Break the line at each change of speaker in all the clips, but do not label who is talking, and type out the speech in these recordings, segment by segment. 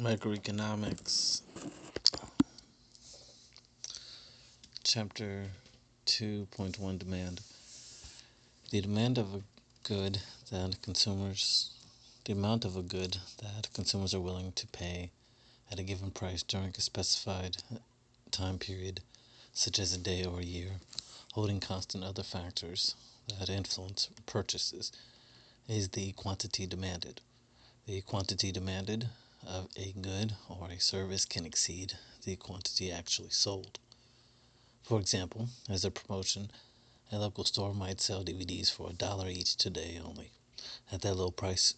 Microeconomics, Chapter 2.1 Demand. The demand of a good that consumers, the amount of a good that consumers are willing to pay at a given price during a specified time period, such as a day or a year, holding constant other factors that influence purchases, is the quantity demanded. The quantity demanded of a good or a service can exceed the quantity actually sold. For example, as a promotion, a local store might sell DVDs for $1 each today only. At that low price,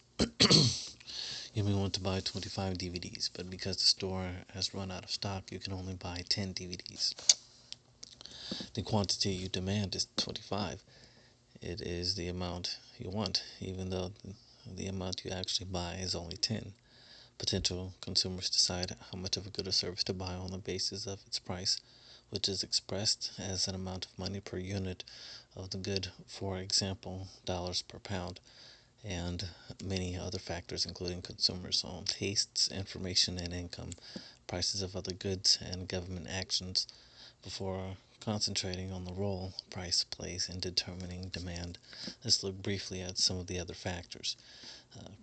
you may want to buy 25 DVDs, but because the store has run out of stock, you can only buy 10 DVDs. The quantity you demand is 25. It is the amount you want, even though the amount you actually buy is only 10. Potential consumers decide how much of a good or service to buy on the basis of its price, which is expressed as an amount of money per unit of the good, for example, dollars per pound, and many other factors including consumers' own tastes, information and income, prices of other goods, and government actions. Before concentrating on the role price plays in determining demand, let's look briefly at some of the other factors.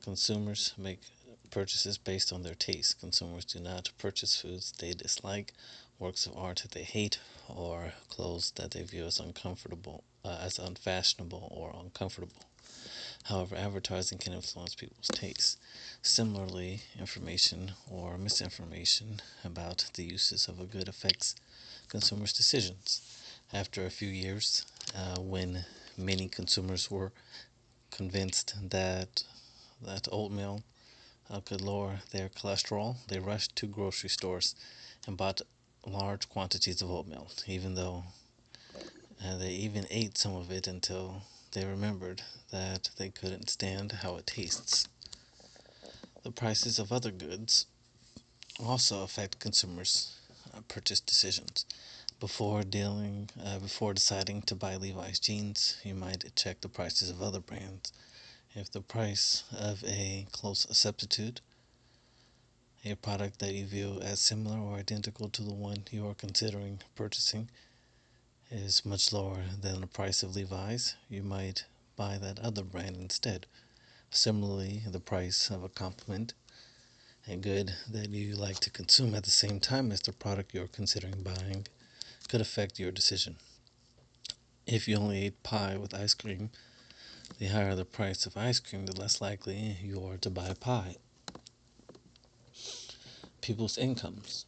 Consumers make purchases based on their taste. Consumers do not purchase foods they dislike, works of art that they hate, or clothes that they view as as unfashionable or uncomfortable. However, advertising can influence people's tastes. Similarly, information or misinformation about the uses of a good affects consumers' decisions. After a few years, when many consumers were convinced that oatmeal could lower their cholesterol, they rushed to grocery stores and bought large quantities of oatmeal, even though they even ate some of it until they remembered that they couldn't stand how it tastes. The prices of other goods also affect consumers' purchase decisions. Before deciding to buy Levi's jeans, you might check the prices of other brands. If the price of a close substitute, a product that you view as similar or identical to the one you are considering purchasing, is much lower than the price of Levi's, you might buy that other brand instead. Similarly, the price of a complement, a good that you like to consume at the same time as the product you're considering buying, could affect your decision. If you only ate pie with ice cream, the higher the price of ice cream, the less likely you are to buy pie. People's incomes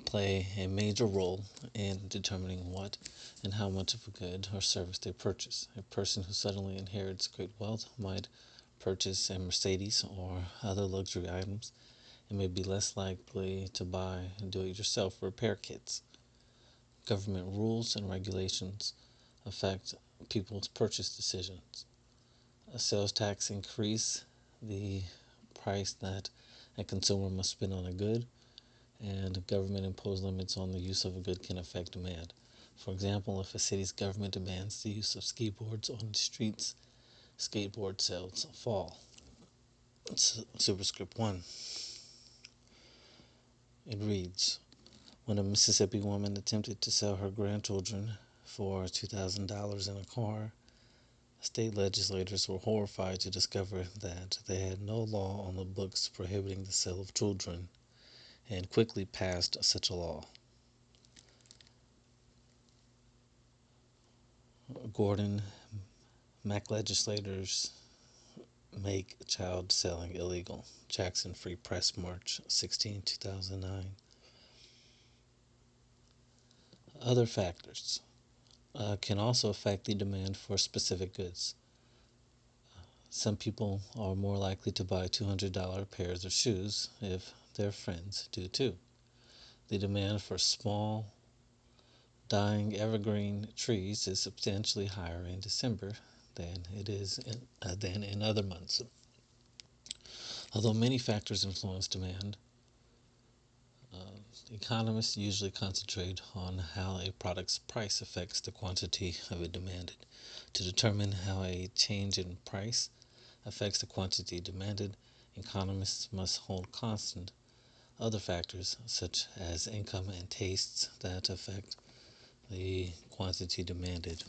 play a major role in determining what and how much of a good or service they purchase. A person who suddenly inherits great wealth might purchase a Mercedes or other luxury items and may be less likely to buy do-it-yourself repair kits. Government rules and regulations affect people's purchase decisions. A sales tax increase the price that a consumer must spend on a good, and government imposed limits on the use of a good can affect demand. For example, if a city's government demands the use of skateboards on the streets, skateboard sales fall. Superscript 1. It reads, when a Mississippi woman attempted to sell her grandchildren for $2,000 in a car, state legislators were horrified to discover that they had no law on the books prohibiting the sale of children, and quickly passed such a law. Gordon Mac legislators make child selling illegal. Jackson Free Press, March 16, 2009. Other factors can also affect the demand for specific goods. Some people are more likely to buy $200 pairs of shoes if their friends do too. The demand for small, dying evergreen trees is substantially higher in December than it is than in other months. Although many factors influence demand, economists usually concentrate on how a product's price affects the quantity of it demanded. To determine how a change in price affects the quantity demanded, economists must hold constant other factors such as income and tastes that affect the quantity demanded.